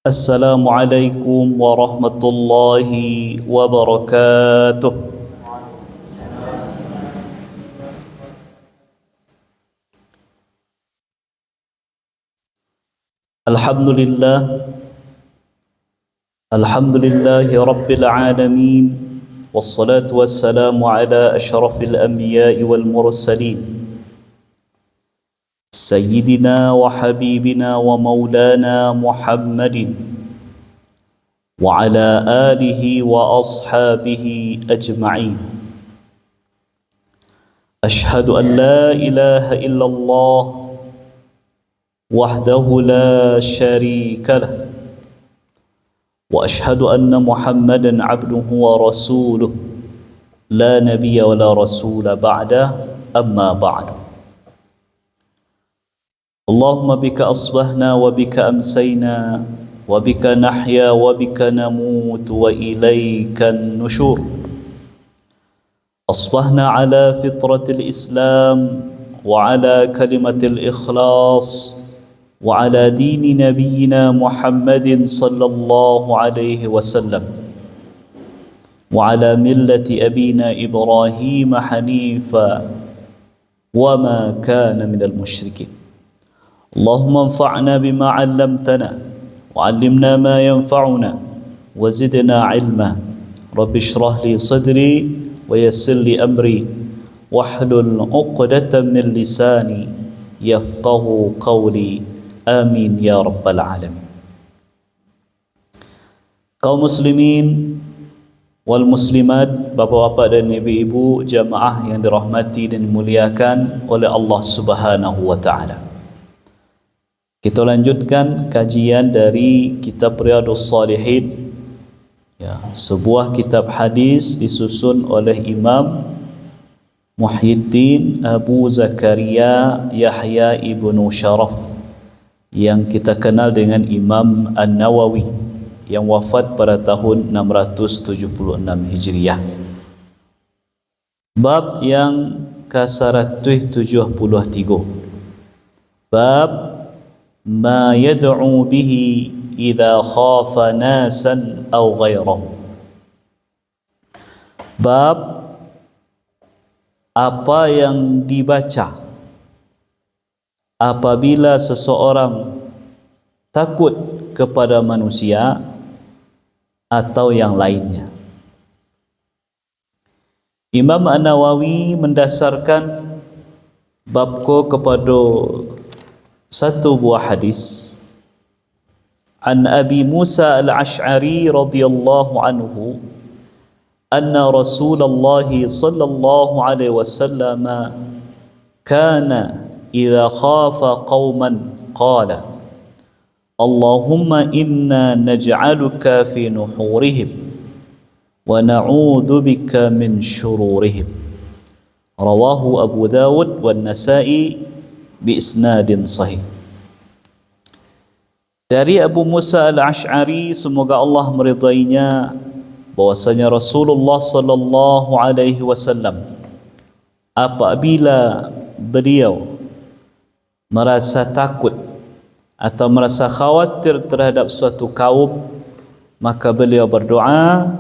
Assalamualaikum warahmatullahi wabarakatuh. Alhamdulillah, alhamdulillahi rabbil alamin. Wassalatu wassalamu ala ashrafil anbiya'i wal mursalin Sayyidina wa habibina wa maulana Muhammadin wa ala alihi wa ashabihi ajma'in. Ashhadu an la ilaha illallah wahdahu la sharika lah wa ashhadu anna Muhammadan abduhu wa rasuluh la nabiyya wa la rasula ba'da, amma ba'du. Allahumma bika asbahna wa bika amsayna wa bika nahya wa bika namut wa ilayka nushur. Asbahna ala fitratil Islam wa ala kalimatil ikhlas wa ala dini nabiyyina Muhammadin sallallahu alaihi wasallam wa ala millati abina Ibrahim hanifa wa ma kana minal musyrikin. Allahumma anfa'na bima 'allamtana wa 'allimna ma yanfa'una wa zidna 'ilma. Rabbi shrah li sadri wa yassir li amri wahlul 'uqdatam min lisani yafqahu qawli. Amin ya rabbal alamin. Kaum muslimin wal muslimat, bapa-bapa dan ibu-ibu, jamaah yang dirahmati dan dimuliakan oleh Allah Subhanahu wa taala. Kita lanjutkan kajian dari kitab Riyadhus Shalihin, ya, sebuah kitab hadis disusun oleh Imam Muhyiddin Abu Zakaria Yahya ibnu Sharaf yang kita kenal dengan Imam An-Nawawi yang wafat pada tahun 676 Hijriah. Bab yang ke-173. Bab ma yad'u bihi idza khafa nasan aw ghairahu. Bab apa yang dibaca apabila seseorang takut kepada manusia atau yang lainnya. Imam An-Nawawi mendasarkan babko kepada satu buah hadis an Abi Musa al-Ash'ari radhiyallahu anhu anna Rasulullah sallallahu alaihi wasallam kana idza khafa qauman qala Allahumma inna naj'aluka fi nuhurihim wa na'udzu bika min syururihim. Rawahu Abu Dawud wan Nasa'i bi isnadin sahih. Dari Abu Musa al-Ash'ari, semoga Allah meridainya, bahwasanya Rasulullah sallallahu alaihi wasallam apabila beliau merasa takut atau merasa khawatir terhadap suatu kaum, maka beliau berdoa,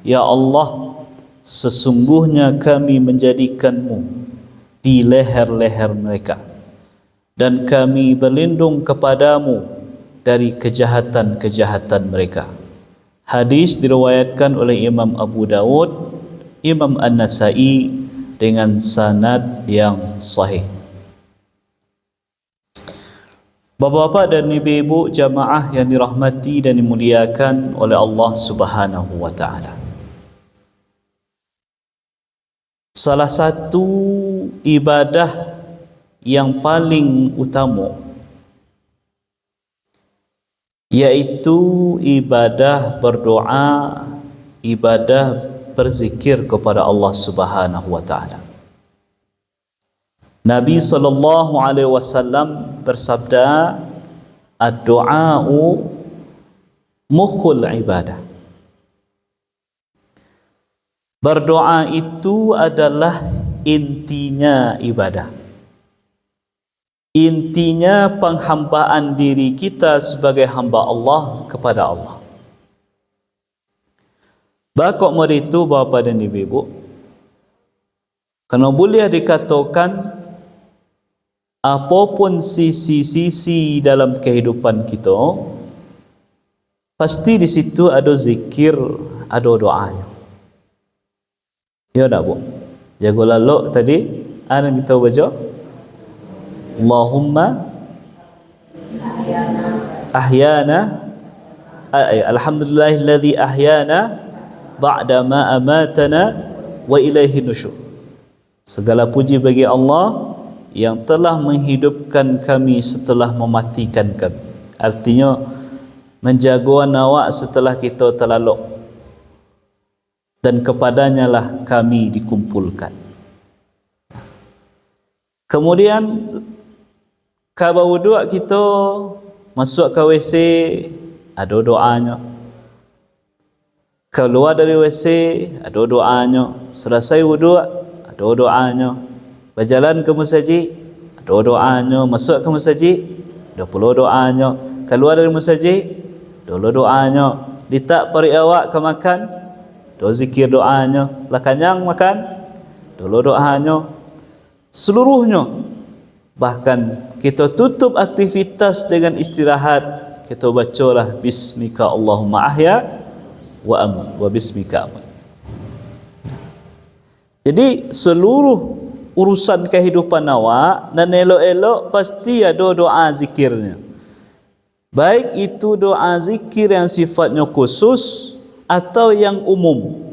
ya Allah, sesungguhnya kami menjadikanmu di leher-leher mereka dan kami berlindung kepadamu dari kejahatan-kejahatan mereka. Hadis diriwayatkan oleh Imam Abu Dawud, Imam An-Nasa'i dengan sanad yang sahih. Bapak-bapak dan ibu-ibu, jamaah yang dirahmati dan dimuliakan oleh Allah Subhanahu wa taala. Salah satu ibadah yang paling utama yaitu ibadah berdoa, ibadah berzikir kepada Allah Subhanahu wa taala. Nabi sallallahu alaihi wasallam bersabda, ad-du'a'u mukhul ibadah. Berdoa itu adalah intinya ibadah. intinya penghambaan diri kita sebagai hamba Allah kepada Allah. Bakok itu bapa dan ibu, kerana boleh dikatakan apapun sisi-sisi dalam kehidupan kita, pasti di situ ada zikir, ada doanya. Ya tak bu? Jago lalu tadi, ada kita baca Allahumma ahyana alhamdulillahilladzi ahyana ba'da ma amatana wa ilaihi nusyur. Segala puji bagi Allah yang telah menghidupkan kami setelah mematikan kami. Artinya menjaga awak setelah kita terlaluk, dan kepadanya lah kami dikumpulkan. Kemudian kalau wuduk kita masuk ke WC, ada doanya. Keluar dari WC, ada doanya. Selesai wuduk, ada doanya. Berjalan ke masjid, ada doanya. Masuk ke masjid, ada pula doanya. Keluar dari masjid, ada doanya. Letak perut awak ke makan, ada zikir doanya. Lah kenyang makan, ada doanya. Seluruhnya. Bahkan kita tutup aktivitas dengan istirahat, kita bacalah bismika Allahumma ahya wa amut wa bismika amut. Jadi seluruh urusan kehidupan awak dan elok-elok pasti ada doa zikirnya. Baik itu doa zikir yang sifatnya khusus atau yang umum.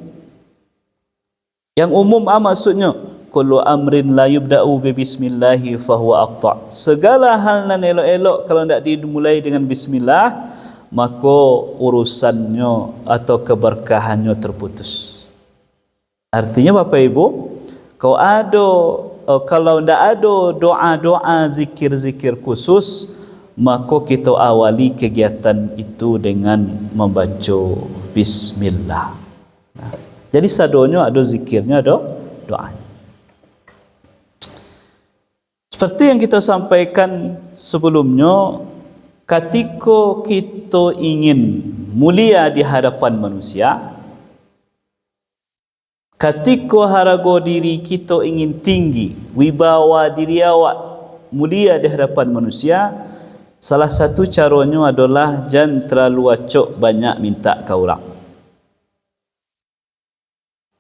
Yang umum maksudnya kullu amrin la yubda'u bi bismillahi fahuwa aqta'. Segala hal nan elok-elok kalau tidak dimulai dengan bismillah, maka urusannya atau keberkahannya terputus. Artinya Bapak Ibu, kalau tidak ada doa-doa zikir-zikir khusus, maka kita awali kegiatan itu dengan membaca bismillah. Jadi sadonya ada zikirnya, ada doanya. Seperti yang kita sampaikan sebelumnya, ketika kita ingin mulia di hadapan manusia, ketika harga diri kita ingin tinggi, wibawa diri awak mulia di hadapan manusia, salah satu caranya adalah jangan terlalu acok banyak minta ke orang.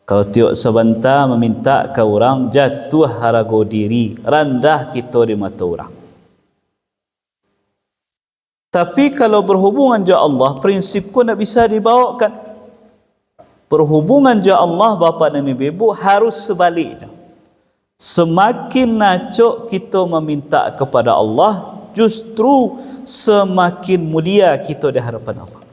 Kalau tiok sebentar meminta ke orang, jatuh harga diri, rendah kita di mata orang. Tapi kalau berhubungan dengan Allah, prinsipku tidak bisa dibawakan. Berhubungan dengan Allah, bapa dan ibu, harus sebaliknya. Semakin nacok kita meminta kepada Allah, justru semakin mulia kita di hadapan Allah.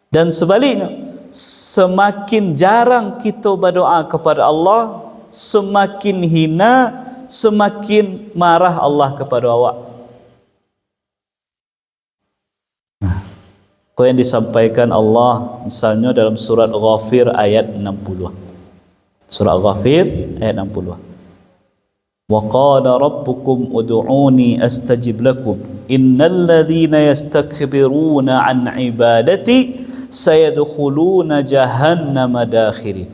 Dan sebaliknya, semakin jarang kita berdoa kepada Allah, semakin hina, semakin marah Allah kepada awak. Kau yang disampaikan Allah misalnya dalam surat Ghafir ayat 60. Surat Ghafir ayat 60. Wa qala rabbukum ud'uni astajib lakum innal ladzina yastakbiruna an ibadati sayadkhuluna jahannama dakhirin.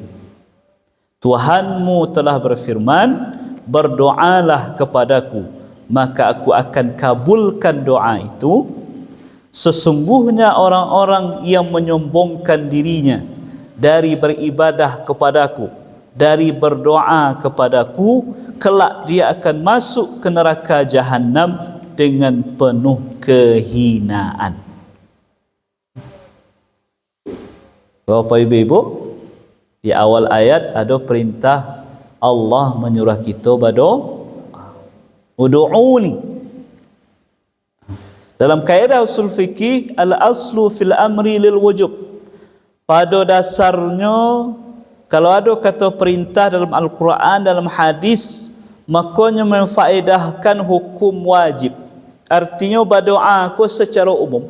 Tuhanmu telah berfirman, berdoalah kepadaku, maka aku akan kabulkan doa itu. Sesungguhnya orang-orang yang menyombongkan dirinya dari beribadah kepadaku, dari berdoa kepadaku, kelak dia akan masuk ke neraka Jahannam dengan penuh kehinaan. Bapak Ibu, di awal ayat ada perintah Allah menyuruh kita berdoa. Ud'uni. Dalam kaidah usul fikih, al-aslu fil amri lil wujub. Pada dasarnya, kalau ada kata perintah dalam Al-Quran, dalam hadis, makanya memfaedahkan hukum wajib. Artinya berdoa aku secara umum.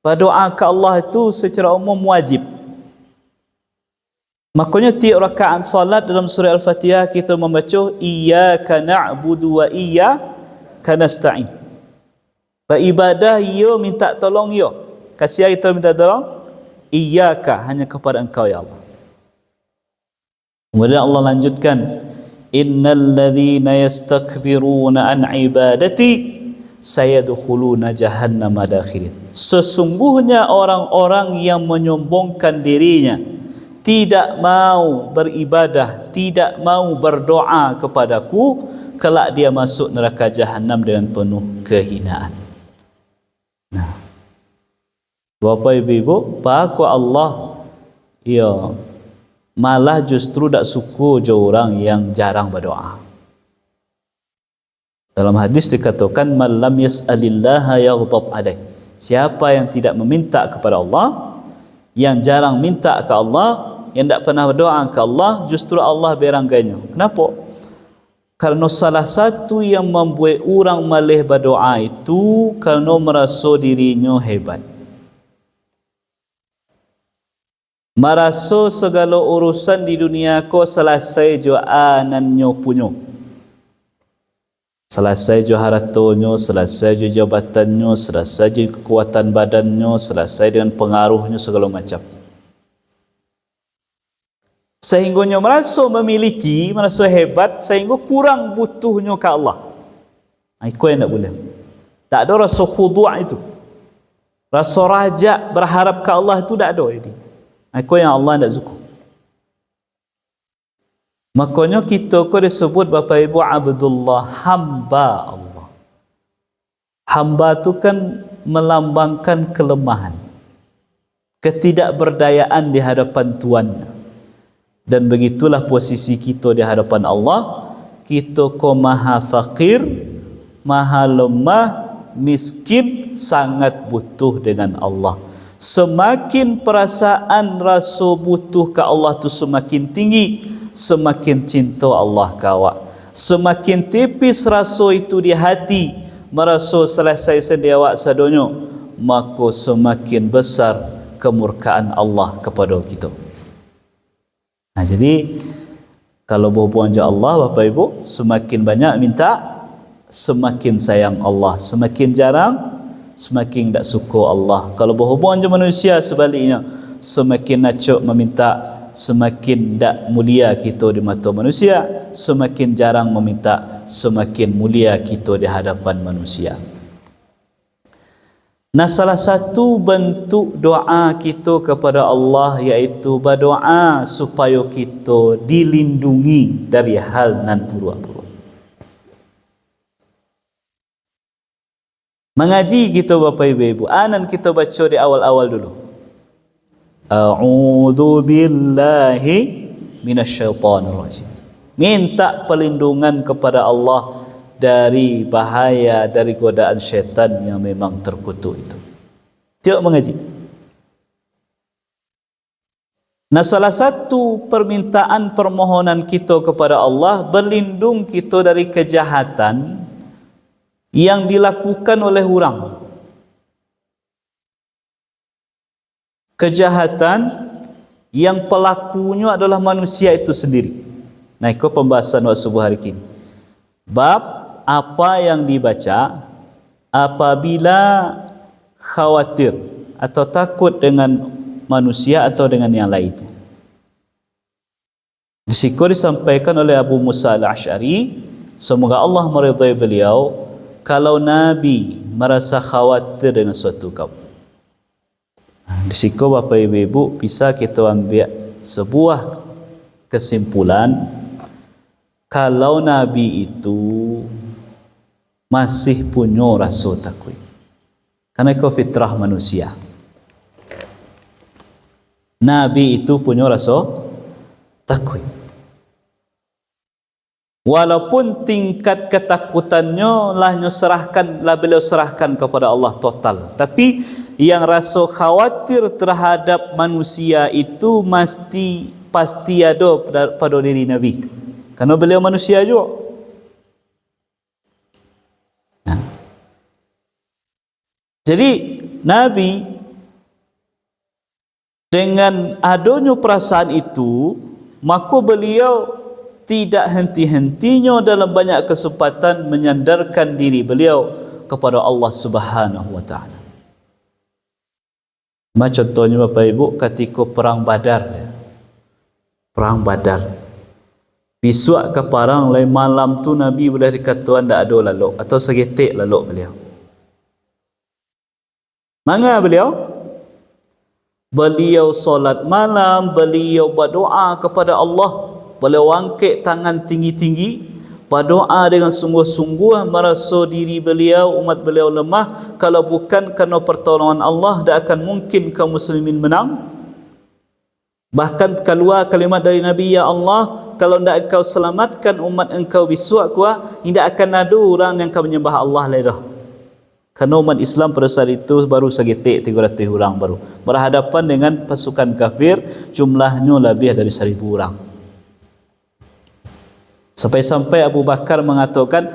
Berdoa ke Allah itu secara umum wajib. Makanya tiap rakaat salat dalam surah Al-Fatihah kita membaca iyyaka na'budu wa iyyaka nasta'in. Beribadah yo minta tolong yo. Kasih kita minta tolong iyyaka, hanya kepada engkau ya Allah. Kemudian Allah lanjutkan innal ladzina yastakbiruna an ibadati sayadkhuluna jahannama dakhirin. Sesungguhnya orang-orang yang menyombongkan dirinya, tidak mau beribadah, tidak mau berdoa kepadaku, kelak dia masuk neraka jahanam dengan penuh kehinaan. Nah, Bapak Ibu, paku Allah ya malah justru tak suka je orang yang jarang berdoa. Dalam hadis dikatakan man lam yas'alillaha yaghdab alaih. Siapa yang tidak meminta kepada Allah, yang jarang minta ke Allah, yang tak pernah berdoa ke Allah, justru Allah beranggainya. Kenapa? Karena salah satu yang membuat orang malih berdoa itu kerana merasa dirinya hebat. Merasa segala urusan di dunia ko selesai jo anannya punya. Selesai jo hartanyo, selesai jo jabatannya, selesai jo kekuatan badannya, selesai dengan pengaruhnya segala macam. Sehingganya merasa memiliki, merasa hebat, sehingga kurang butuhnya ke Allah. Itu yang tak boleh. Tak ada rasa khudu' itu. Rasa raja berharap ke Allah itu tak ada. Itu yang Allah tak suka. Makanya kita ko disebut Bapak Ibu Abdullah, hamba Allah. Hamba itu kan melambangkan kelemahan, ketidakberdayaan di hadapan Tuannya. Dan begitulah posisi kita di hadapan Allah. Kita ko maha fakir, maha lemah, miskin, sangat butuh dengan Allah. Semakin perasaan rasa butuh ke Allah tu semakin tinggi, semakin cinta Allah ke awak. Semakin tipis rasa itu di hati, merasa selesai sedia awak sadonyo, maka semakin besar kemurkaan Allah kepada kita. Nah, jadi kalau berhubungan dengan Allah, Bapak Ibu, semakin banyak minta, semakin sayang Allah. Semakin jarang, semakin tak suka Allah. Kalau berhubungan dengan manusia, sebaliknya, semakin nacuk meminta, semakin tak mulia kita di mata manusia. Semakin jarang meminta, semakin mulia kita di hadapan manusia. Nah, salah satu bentuk doa kita kepada Allah iaitu berdoa supaya kita dilindungi dari hal nan buruk-buruk. Mengaji kita Bapak Ibu, anan kita baca di awal-awal dulu. A'udzu billahi minasyaitonir rajim. Minta perlindungan kepada Allah dari bahaya, dari godaan syaitan yang memang terkutuk itu. Tiap mengaji. Nah, salah satu permintaan permohonan kita kepada Allah, berlindung kita dari kejahatan yang dilakukan oleh orang. Kejahatan yang pelakunya adalah manusia itu sendiri. Nah, itu pembahasan waktu subuh hari ini. Bab apa yang dibaca apabila khawatir atau takut dengan manusia atau dengan yang lain. Risiko disampaikan oleh Abu Musa al-Ash'ari, semoga Allah meridai beliau, kalau Nabi merasa khawatir dengan suatu kaum. Risiko Bapak Ibu bisa kita ambil sebuah kesimpulan, kalau Nabi itu masih punya rasa takut. Karena itu fitrah manusia. Nabi itu punya rasa takut. Walaupun tingkat ketakutannya beliau serahkan kepada Allah total. Tapi yang rasa khawatir terhadap manusia itu pasti ada pada diri Nabi. Karena beliau manusia juga. Jadi Nabi Dengan adanya perasaan itu, maka beliau tidak henti-hentinya dalam banyak kesempatan menyandarkan diri beliau kepada Allah Subhanahu wa taala. Macam contohnya Bapak Ibu ketika perang Badar. Perang Badar. Besok ke parang lain malam tu Nabi boleh dikatakan tak ada lalu atau segetik lalu beliau. Manga beliau? Beliau solat malam, beliau berdoa kepada Allah, beliau angkat tangan tinggi-tinggi, berdoa dengan sungguh-sungguh, merasa diri beliau, umat beliau lemah. Kalau bukan kerana pertolongan Allah, tak akan mungkin kaum muslimin menang. Bahkan keluar kalimat dari Nabi, ya Allah, kalau tidak engkau selamatkan umat engkau besok kuah, tidak akan ada orang yang akan menyembah Allah lagi dah. Kerana umat Islam pada saat itu baru segetik 300 orang baru berhadapan dengan pasukan kafir, jumlahnya lebih dari 1000 orang. Sampai-sampai Abu Bakar mengatakan,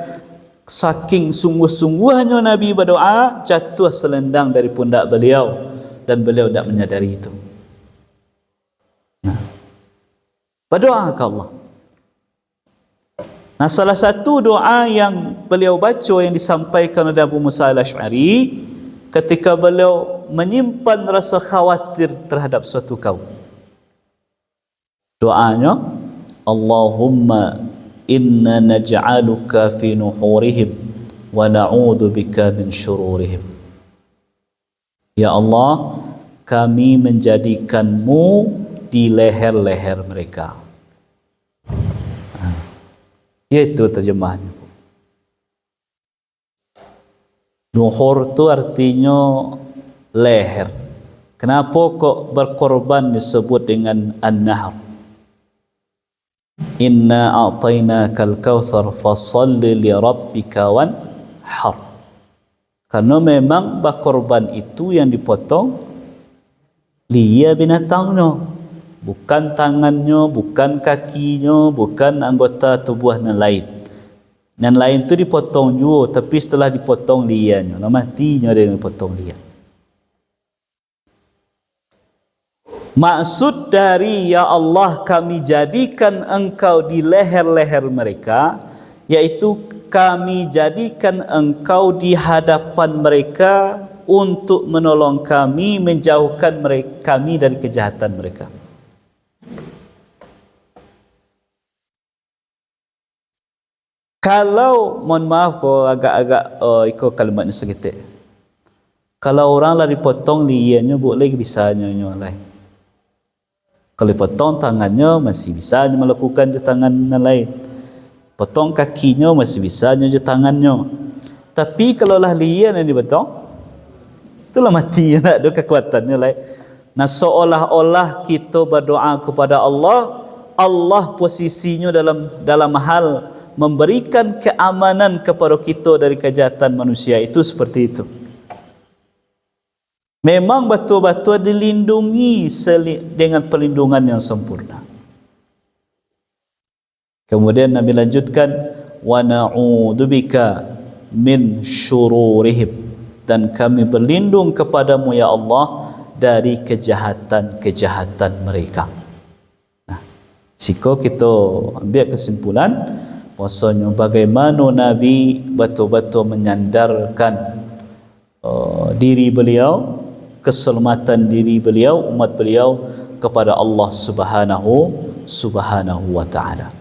saking sungguh-sungguhnya Nabi berdoa, jatuh selendang dari pundak beliau dan beliau tidak menyadari itu. Nah, berdoa ke Allah. Nah, salah satu doa yang beliau baca yang disampaikan oleh Abu Musa al-Asy'ari ketika beliau menyimpan rasa khawatir terhadap suatu kaum. Doanya, Allahumma inna naj'aluka fi nuhurihim wa na'udzu bika min syururihim. Ya Allah, kami menjadikanmu di leher-leher mereka. Itu terjemahannya. Nuhur itu artinya leher. Kenapa kok berkorban disebut dengan an-nahr? Inna a'tainakal kautsar fashalli li rabbika wanhar. Karena memang berkorban itu yang dipotong lia binatangnya. Bukan tangannya, bukan kakinya, bukan anggota tubuh yang lain. Yang lain tu dipotong juga, tapi setelah dipotong lianya, matinya dia dipotong lia. Maksud dari ya Allah kami jadikan engkau di leher-leher mereka, yaitu kami jadikan engkau di hadapan mereka untuk menolong kami, menjauhkan kami dari kejahatan mereka. Kalau, mohon maaf kau agak-agak ikut kalimatnya segitu. Kalau orang lah dipotong liannya, boleh bisanya nyolai. Kalau dipotong tangannya, masih bisa melakukan je tangan yang lain. Potong kakinya, masih bisa je tangannya. Tapi kalau lah lian yang dipotong, itulah mati, tak ada kekuatannya lain. Nah, seolah-olah kita berdoa kepada Allah, Allah posisinya dalam hal memberikan keamanan kepada kita dari kejahatan manusia, itu seperti itu. Memang betul-betul dilindungi dengan perlindungan yang sempurna. Kemudian Nabi lanjutkan, wa na'udzubika min syururihim, dan kami berlindung kepadamu ya Allah dari kejahatan-kejahatan mereka. Nah, siko kita ambil kesimpulan bahwasanya bagaimana Nabi betul-betul menyandarkan diri beliau, keselamatan diri beliau, umat beliau kepada Allah Subhanahu wa taala.